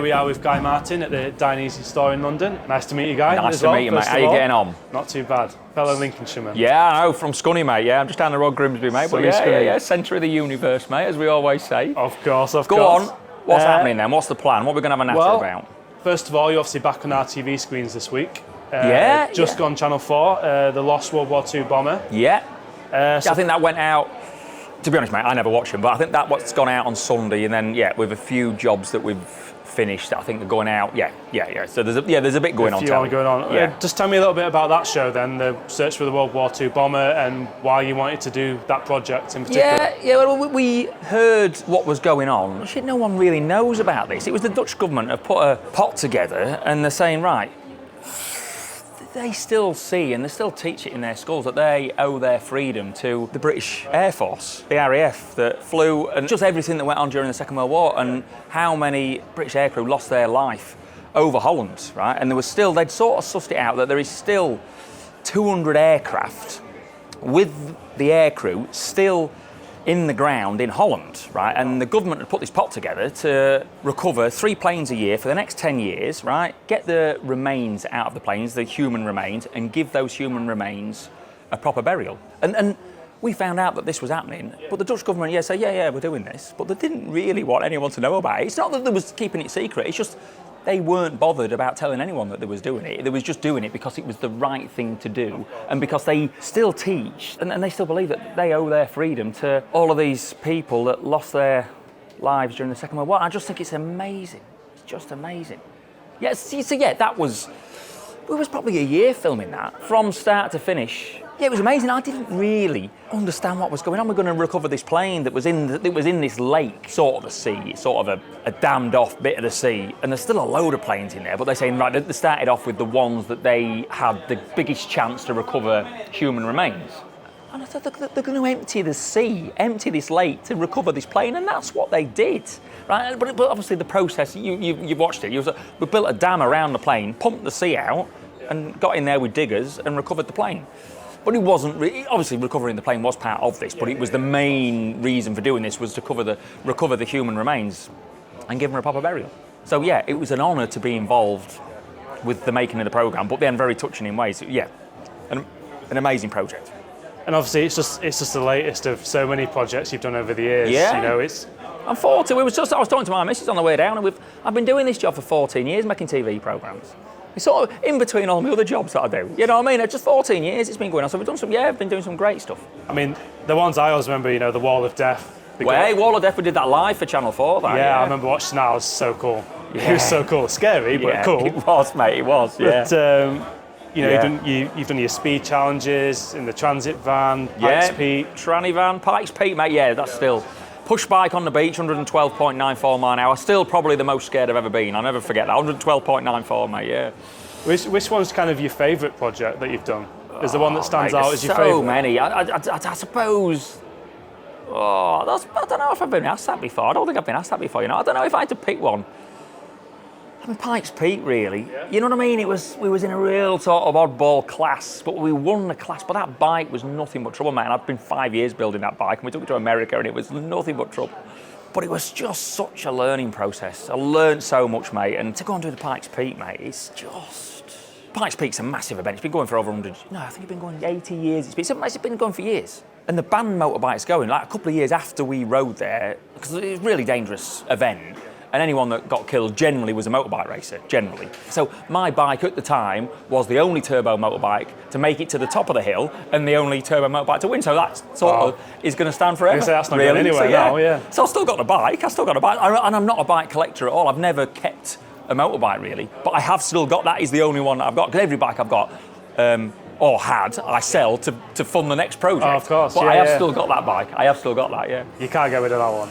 here we are with Guy Martin at the Dainese store in London. Nice to meet you, Guy. Nice to meet you, mate. How you getting on? Not too bad. Fellow Lincolnshireman. Yeah, I know, from Scunny, mate. Yeah, I'm just down the road, Grimsby, mate. But yeah, centre of the universe, mate, as we always say. Of course. Go on. What's happening then? What's the plan? What are we going to have a natter about? First of all, you're obviously back on our TV screens this week. Just gone Channel 4, the lost World War II bomber. Yeah. I think that went out. To be honest, mate, I never watched them, but I think that what's gone out on Sunday, and then with a few jobs that we've finished, I think they're going out. Yeah. So there's a bit going on. Yeah. Just tell me a little bit about that show then, the search for the World War II bomber, and why you wanted to do that project in particular. Well, we heard what was going on. Shit, no one really knows about this. It was the Dutch government have put a pot together, and they're saying, right, they still see and they still teach it in their schools that they owe their freedom to the British Air Force, the RAF that flew, and just everything that went on during the Second World War, and how many British aircrew lost their life over Holland, right? And there was still, they'd sort of sussed it out that there is still 200 aircraft with the aircrew still in the ground in Holland, right? And the government had put this pot together to recover 3 planes a year for the next 10 years, right? Get the remains out of the planes, the human remains, and give those human remains a proper burial. And we found out that this was happening, but the Dutch government, said, we're doing this, but they didn't really want anyone to know about it. It's not that they was keeping it secret, it's just they weren't bothered about telling anyone that they was doing it. They was just doing it because it was the right thing to do, and because they still teach and they still believe that they owe their freedom to all of these people that lost their lives during the Second World War. I just think it's amazing. It's just amazing. That was... We was probably a year filming that, from start to finish. Yeah, it was amazing. I didn't really understand what was going on. We're going to recover this plane that was in this lake, sort of the sea. It's sort of a dammed off bit of the sea. And there's still a load of planes in there, but they're saying, right, they started off with the ones that they had the biggest chance to recover human remains. And I thought they're going to empty the sea, empty this lake to recover this plane, and that's what they did, right? But obviously the process, you've watched it. We built a dam around the plane, pumped the sea out, and got in there with diggers and recovered the plane. But it wasn't obviously recovering the plane was part of this, but it was the main reason for doing this was to recover the human remains and give them a proper burial. So it was an honour to be involved with the making of the programme, but then very touching in ways. An amazing project. And obviously it's just the latest of so many projects you've done over the years. Yeah. I'm 40. I was talking to my missus on the way down, and I've been doing this job for 14 years, making TV programmes. It's sort of in between all my other jobs that I do. You know what I mean? It's just 14 years it's been going on. So I've been doing some great stuff. I mean, the ones I always remember, the Wall of Death. Wall of Death, we did that live for Channel 4. I remember watching that. It was so cool. Yeah. It was so cool. Scary, but cool. It was, mate. It was, But, you've done your speed challenges in the transit van, Pikes Peak. Tranny van, Pikes Peak, mate. Yeah, that's still... Push bike on the beach, 112.94 mile an hour. Still probably the most scared I've ever been. I'll never forget that. 112.94, mate, yeah. Which one's kind of your favourite project that you've done? Is the one that stands out as your favourite? So many. I suppose... I don't know if I've been asked that before. I don't think I've been asked that before, I don't know if I had to pick one. I mean, Pikes Peak, really. Yeah. You know what I mean? We was in a real sort of oddball class, but we won the class. But that bike was nothing but trouble, man. I'd been 5 years building that bike, and we took it to America, and it was nothing but trouble. But it was just such a learning process. I learned so much, mate. And to go and do the Pikes Peak, mate, it's just... Pikes Peak's a massive event. It's been going for over 100... No, I think it's been going 80 years. It's been going for years. And the banned motorbikes going, like a couple of years after we rode there, because it was a really dangerous event. And anyone that got killed generally was a motorbike racer, generally. So my bike at the time was the only turbo motorbike to make it to the top of the hill and the only turbo motorbike to win. So that sort of is going to stand forever. I was going to say, that's not going anywhere now. So I've still got a bike. And I'm not a bike collector at all. I've never kept a motorbike, really. But I have still got that. Is the only one that I've got. Because every bike I've got, or had, I sell to fund the next project. Oh, of course, but I have still got that bike. I have still got that, yeah. You can't get rid of that one.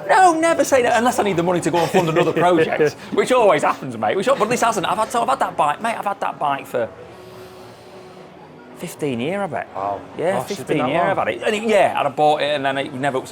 No, never say that unless I need the money to go and fund another project, which always happens, mate. But this hasn't. I've had that bike, mate. I've had that bike for 15 years, I bet. Wow. Yeah, 15 years I've had it. And I bought it, and then it never.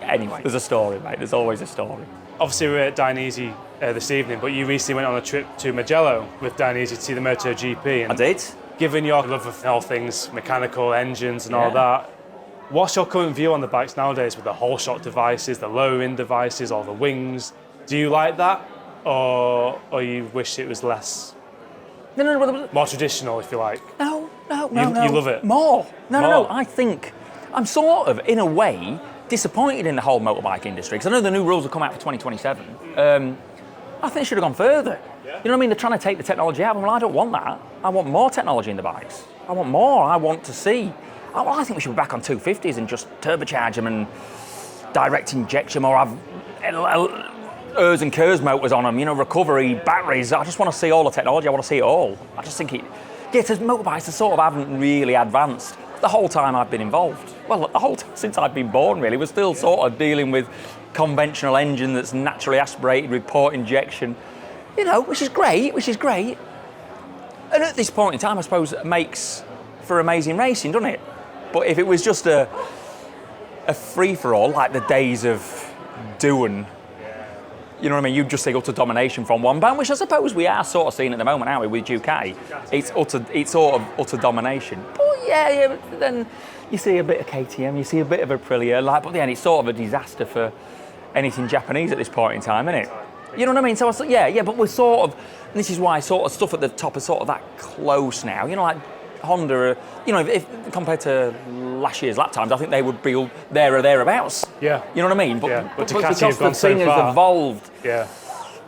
Anyway, there's a story, mate. There's always a story. Obviously, we're at Dainese this evening, but you recently went on a trip to Mugello with Dainese to see the MotoGP. And I did. Given your love of all things mechanical, engines, and all that. What's your current view on the bikes nowadays with the whole shot devices, the lowering devices, all the wings? Do you like that? or you wish it was less, more traditional, if you like? No. You love it? More. No. More. I think I'm sort of, in a way, disappointed in the whole motorbike industry, because I know the new rules will come out for 2027. I think they should have gone further. You know what I mean? They're trying to take the technology out. Well, I don't want that. I want more technology in the bikes. I want more. I want to see. I think we should be back on 250s and just turbocharge them and direct injection, or have ERS and KERS motors on them, recovery, batteries. I just want to see all the technology. I want to see it all. I just think because motorbikes sort of haven't really advanced the whole time I've been involved. Well, the whole time since I've been born, really. We're still sort of dealing with conventional engine that's naturally aspirated with port injection, which is great. And at this point in time, I suppose it makes for amazing racing, doesn't it? But if it was just a free-for-all, like the days of doing, you know what I mean? You'd just say utter domination from one band, which I suppose we are sort of seeing at the moment, aren't we, with Ducati? It's sort of utter domination. But yeah, but then you see a bit of KTM, you see a bit of Aprilia, but then it's sort of a disaster for anything Japanese at this point in time, isn't it? You know what I mean? So but we're sort of, and this is why sort of stuff at the top is sort of that close now. Like Honda, if compared to last year's lap times, I think they would be there or thereabouts. Yeah. You know what I mean? But Ducati because have gone the thing so far. has evolved. Yeah.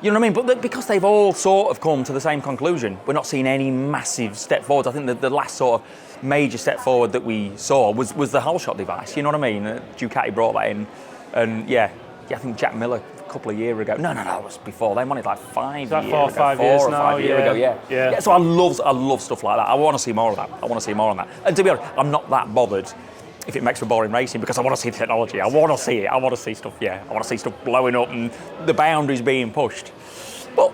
You know what I mean? But because they've all sort of come to the same conclusion, we're not seeing any massive step forwards. I think that the last sort of major step forward that we saw was the whole shot device. You know what I mean? Ducati brought that in, and I think Jack Miller a couple of years ago. No, it was before. They wanted like 5 years ago. 4 or 5 years now. 5 years ago. Yeah. So I love stuff like that. I want to see more of that. I want to see more on that. And to be honest, I'm not that bothered if it makes for boring racing, because I want to see the technology. I want to see it. I want to see stuff. Yeah, I want to see stuff blowing up and the boundaries being pushed. But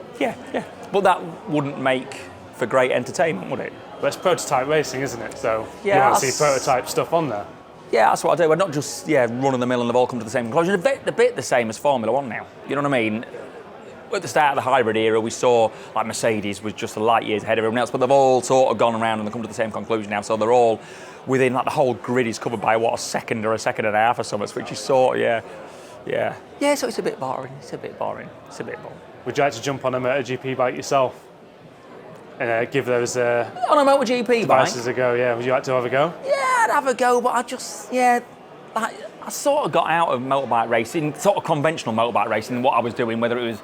but that wouldn't make for great entertainment, would it? But it's prototype racing, isn't it? So you Yeah, want to see prototype stuff on there. Yeah, that's what I do. We're not just run of the mill and they've all come to the same conclusion. They're a bit the same as Formula One now. You know what I mean? At the start of the hybrid era, we saw like Mercedes was just a light years ahead of everyone else, but they've all sort of gone around and they've come to the same conclusion now. So they're all within, like, the whole grid is covered by a second or a second and a half or something, which is sort of yeah. So it's a bit boring. Would you like to jump on a MotoGP bike yourself and give those On a MotoGP devices bike? a go? Yeah. Would you like to have a go? Yeah, I'd have a go, but I sort of got out of motorbike racing, sort of conventional motorbike racing, what I was doing, whether it was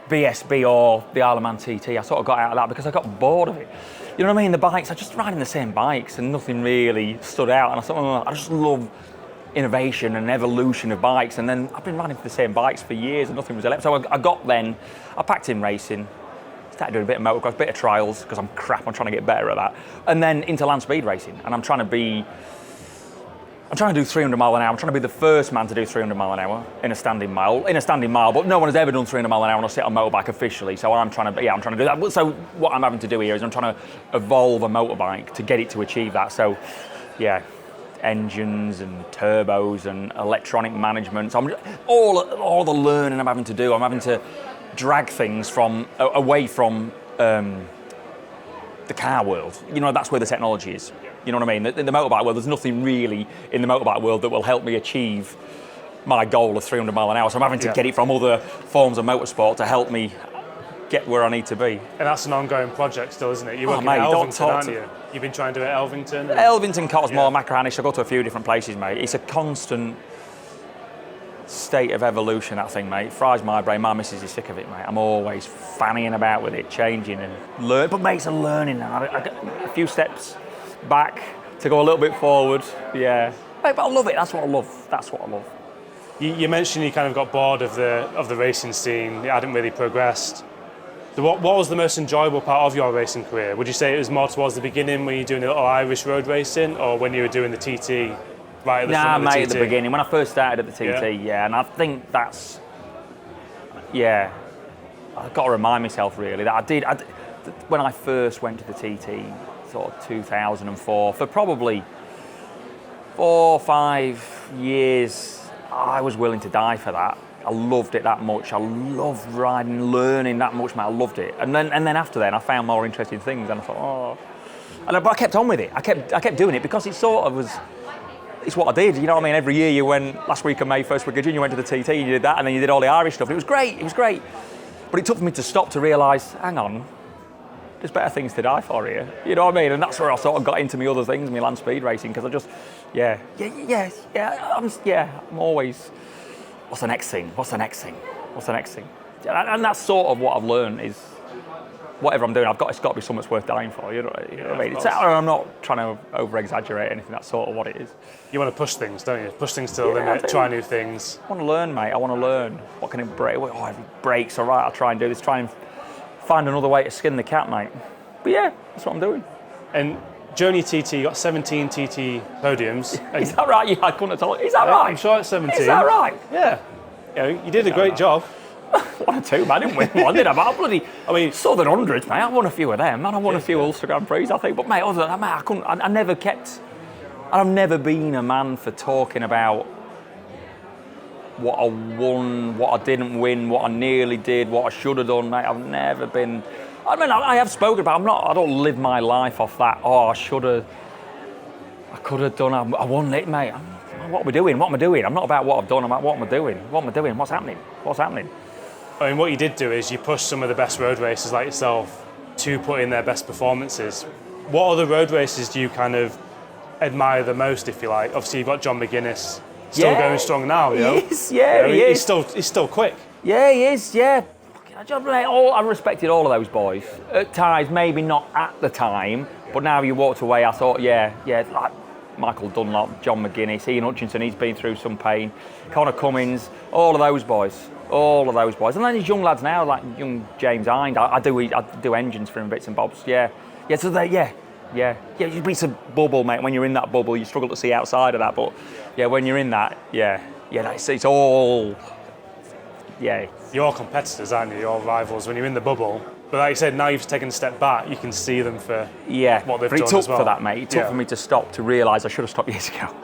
BSB or the Isle of Man TT. I sort of got out of that because I got bored of it. You know what I mean? The bikes, I just riding the same bikes and nothing really stood out. And I thought, I just love innovation and evolution of bikes. And then I've been riding for the same bikes for years and nothing was left. So I packed in racing, started doing a bit of motocross, a bit of trials, because I'm crap, I'm trying to get better at that. And then into land speed racing. And I'm trying to do 300 mile an hour. I'm trying to be the first man to do 300 mile an hour in a standing mile, but no one has ever done 300 mile an hour on a sit on motorbike officially. So I'm trying to do that. So what I'm having to do here is I'm trying to evolve a motorbike to get it to achieve that. So engines and turbos and electronic management. So I'm all the learning I'm having to do. I'm having to drag things away from the car world. That's where the technology is. You know what I mean? In the motorbike world, there's nothing really in the motorbike world that will help me achieve my goal of 300 mile an hour. So I'm having to get it from other forms of motorsport to help me get where I need to be. And that's an ongoing project still, isn't it? You're working at Elvington, aren't you? You've been trying to do it at Elvington? Elvington, Cottesmore, Macranish. I go to a few different places, mate. It's a constant state of evolution, that thing, mate. Fries my brain. My missus is sick of it, mate. I'm always fannying about with it, changing and learning. But, mate, it's a learning now. I got a few steps back to go a little bit forward. Yeah. Mate, but I love it. That's what I love. You mentioned you kind of got bored of the racing scene. It hadn't really progressed. So what was the most enjoyable part of your racing career? Would you say it was more towards the beginning when you were doing a little Irish road racing, or when you were doing the TT right at the front of the TT? At the beginning, when I first started at the TT, and I think that's, I've got to remind myself really that I did when I first went to the TT, sort of 2004, for probably 4 or 5 years, I was willing to die for that. I loved it that much. I loved riding, learning that much, man. I loved it. And then after then, I found more interesting things, and I thought, but I kept on with it. I kept doing it because it sort of was. It's what I did. You know what I mean? Every year you went. Last week of May, first week of June, you went to the TT. You did that, and then you did all the Irish stuff. It was great. But it took for me to stop to realise, hang on, there's better things to die for here. You know what I mean? And that's where I sort of got into my other things, my land speed racing, because I just, I'm always, what's the next thing? What's the next thing? What's the next thing? And that's sort of what I've learned is, whatever I'm doing, it's got to be something that's worth dying for. You know what I mean? I'm not trying to over-exaggerate anything. That's sort of what it is. You want to push things, don't you? Push things to the limit, try new things. I want to learn, mate. I want to learn. What can it break? Oh, if it breaks, all right, I'll try and do this. Try and find another way to skin the cat, mate. But yeah, that's what I'm doing. And Joni TT, you got 17 TT podiums. Is that right? Yeah, I couldn't have told you. Is that right? I'm sure it's 17. Is that right? Yeah. You did a great job. 1 or 2, man. I didn't win one, did I? I mean, Southern Hundreds, mate. I won a few of them, man. I won a few Ulster Grand Prix, I think. But, mate, other than that, mate, I never kept... I've never been a man for talking about what I won, what I didn't win, what I nearly did, what I should have done, mate. I've never been... I mean, I have spoken about I don't live my life off that, I should have... I could have done, I won it, mate. What are we doing? What am I doing? I'm not about what I've done, I'm about what am I doing? What am I doing? What's happening? What's happening? I mean, what you did do is you pushed some of the best road racers like yourself to put in their best performances. What other road races do you kind of admire the most, if you like? Obviously, you've got John McGuinness, still going strong now, you know? He is, yeah, he is. He's still quick. Yeah, he is, yeah. I respected all of those boys. At times, maybe not at the time, but now you walked away, I thought, like Michael Dunlop, John McGuinness, Ian Hutchinson, he's been through some pain. Connor Cummins, all of those boys. And then these young lads now, like young James Hind, I do engines for him, bits and bobs. It's a bubble, mate. When you're in that bubble, you struggle to see outside of that. But yeah, when you're in that, it's all, yeah. You're all competitors, aren't you? You're all rivals when you're in the bubble. But like you said, now you've taken a step back, you can see them for what they've done as well. But it took for that, mate. It took for me to stop to realise I should have stopped years ago.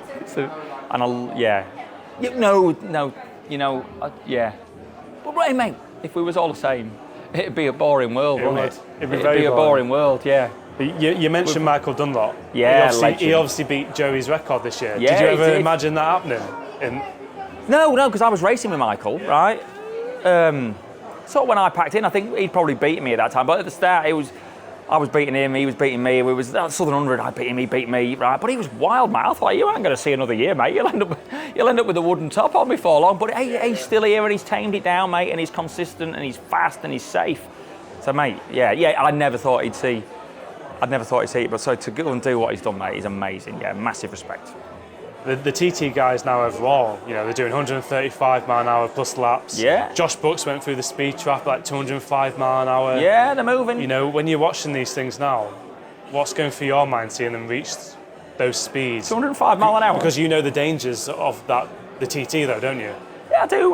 But hey, mate, if we was all the same, it'd be a boring world, wouldn't it? It'd be a boring world, yeah. You mentioned Michael Dunlop. Yeah, he obviously beat Joey's record this year. Yeah, did you ever imagine that happening? No, because I was racing with Michael, right? So when I packed in, I think he'd probably beaten me at that time. But at the start, I was beating him, he was beating me. We was Southern 100, I beat him, he beat me, right? But he was wild, mate. I thought, you ain't going to see another year, mate. You'll end up with a wooden top on before long. But hey, he's still here and he's tamed it down, mate, and he's consistent and he's fast and he's safe. So, mate, I never thought he'd see it. But so to go and do what he's done, mate, is amazing. Yeah, massive respect. The TT guys now overall, they're doing 135 mile an hour plus laps. Yeah. Josh Brooks went through the speed trap like 205 mile an hour. Yeah, they're moving. When you're watching these things now, what's going through your mind seeing them reach those speeds? 205 mile an hour. Because you know the dangers of the TT though, don't you? Yeah, I do.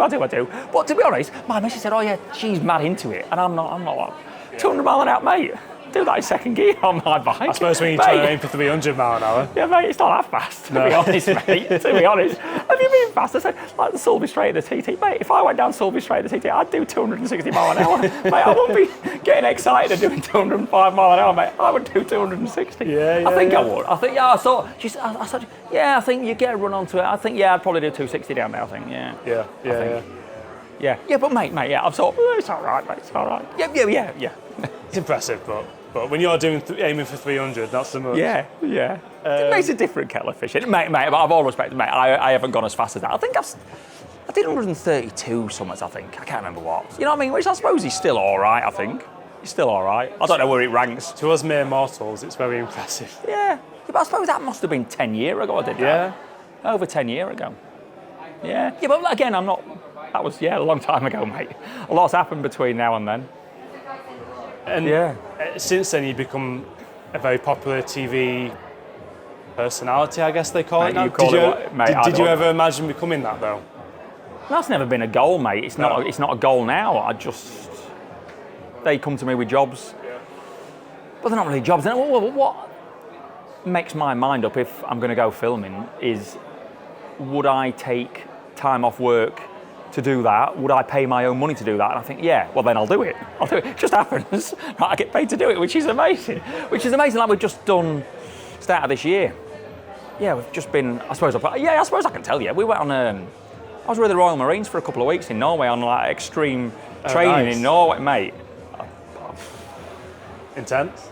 But to be honest, my missus said, she's mad into it. And I'm not like, 200 mile an hour, mate. Do that in second gear on my bike. I suppose when you try to aim for 300 mile an hour. Yeah, mate, it's not that fast, to be honest, mate. To be honest. Have you been fast? I said, like the Sulby Straight of the TT. Mate, if I went down Sulby Straight of the TT, I'd do 260 mile an hour. Mate, I wouldn't be getting excited and doing 205 mile an hour, mate. I would do 260. Yeah, I think I would. I think, I said, I think you get a run onto it. I think, I'd probably do 260 down there, I think, Yeah, but mate, I've thought, it's all right, mate, it's all right. Yeah. It's impressive, but when you're aiming for 300, not so much. Yeah. It makes a different kettle of fish. Mate, but I've all respect, mate. I haven't gone as fast as that. I think I did 132 something, I think. I can't remember what. You know what I mean? Which I suppose he's still all right, I think. He's still all right. I don't know where it ranks. To us mere mortals, it's very impressive. Yeah, but I suppose that must have been 10 years ago I did that. Yeah. Over 10 years ago. Yeah, but again, that was, a long time ago, mate. A lot's happened between now and then. And since then, you've become a very popular TV personality, I guess they call it now. Did you ever imagine becoming that, though? That's never been a goal, mate. It's not a goal now. They come to me with jobs. Yeah. But they're not really jobs. What makes my mind up if I'm going to go filming is, would I take time off work to do that? Would I pay my own money to do that? And I think, then I'll do it. It just happens. I get paid to do it, which is amazing. Like we've just done start of this year. Yeah, we've just been, I suppose I can tell you. We went on, I was with the Royal Marines for a couple of weeks in Norway on like extreme Training nice. in Norway, mate. Intense?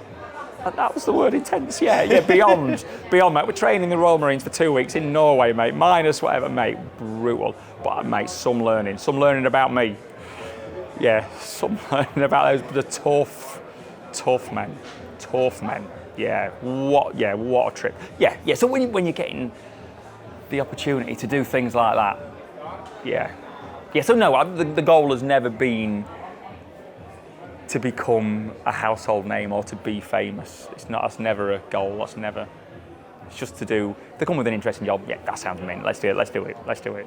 That was the word, intense, yeah, beyond, mate. We're training the Royal Marines for 2 weeks in Norway, mate, minus whatever, mate, brutal. But, mate, some learning about me. Yeah, some learning about the tough men. Yeah, what a trip. Yeah, so when you're getting the opportunity to do things like that, yeah, so no, the goal has never been to become a household name or to be famous. That's never a goal. It's just to come with an interesting job. Yeah, that sounds mint. Let's do it.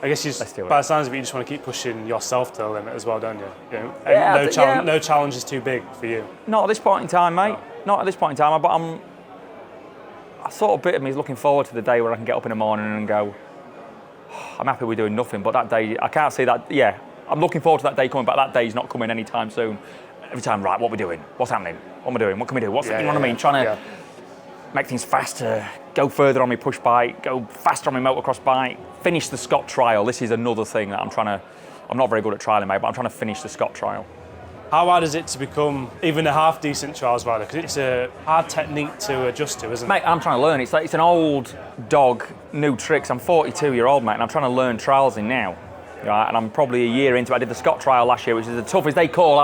I guess by the sounds of it, you just want to keep pushing yourself to the limit as well, don't you? No challenge is too big for you. Not at this point in time, mate. Not at this point in time. But I sort of bit of me is looking forward to the day where I can get up in the morning and go, I'm happy we're doing nothing. But that day, I can't see that. Yeah, I'm looking forward to that day coming, but that day's not coming anytime soon. Every time, right, what are we doing? What's happening? What am I doing? What can we do? You know what I mean? Trying to make things faster, go further on my push bike, go faster on my motocross bike, finish the Scott trial. This is another thing that I'm not very good at trialing, mate, but I'm trying to finish the Scott trial. How hard is it to become even a half decent trials rider? Because it's a hard technique to adjust to, isn't it? Mate, I'm trying to learn. It's an old dog, new tricks. I'm 42-year-old, mate, and I'm trying to learn trialsing now. Right, and I'm probably a year into it. I did the Scott trial last year, which is the toughest. They call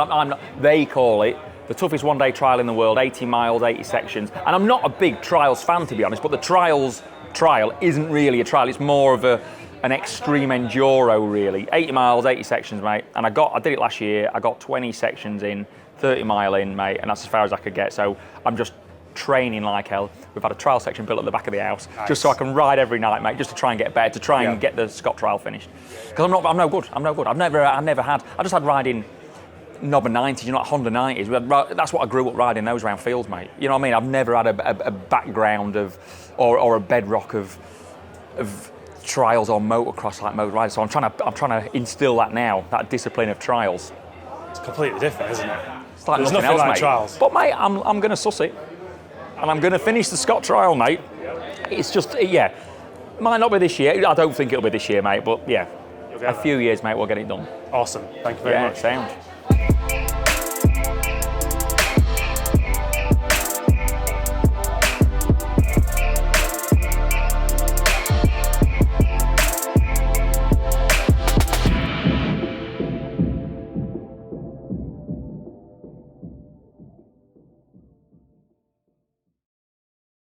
it the toughest one-day trial in the world, 80 miles, 80 sections. And I'm not a big trials fan, to be honest, but the trial isn't really a trial. It's more of an extreme enduro, really. 80 miles, 80 sections, mate. And I did it last year. I got 20 sections in, 30 mile in, mate, and that's as far as I could get. So I'm just training like hell. We've had a trial section built at the back of the house, just so I can ride every night, mate, just to try and get better, to try and get the Scott trial finished. Because I'm no good. I've never had. I just had riding knobber 90s, like Honda 90s. That's what I grew up riding those around fields, mate. You know what I mean? I've never had a background or a bedrock of trials or motocross like motor riders. So I'm trying to instill that now, that discipline of trials. It's completely different, isn't it? It's like There's nothing nothing else, like mate. trials. But mate, I'm going to suss it. And I'm going to finish the Scott trial, mate. It's just, might not be this year. I don't think it'll be this year, mate. But a few years, mate, we'll get it done. Awesome. Thank you very much. Sound.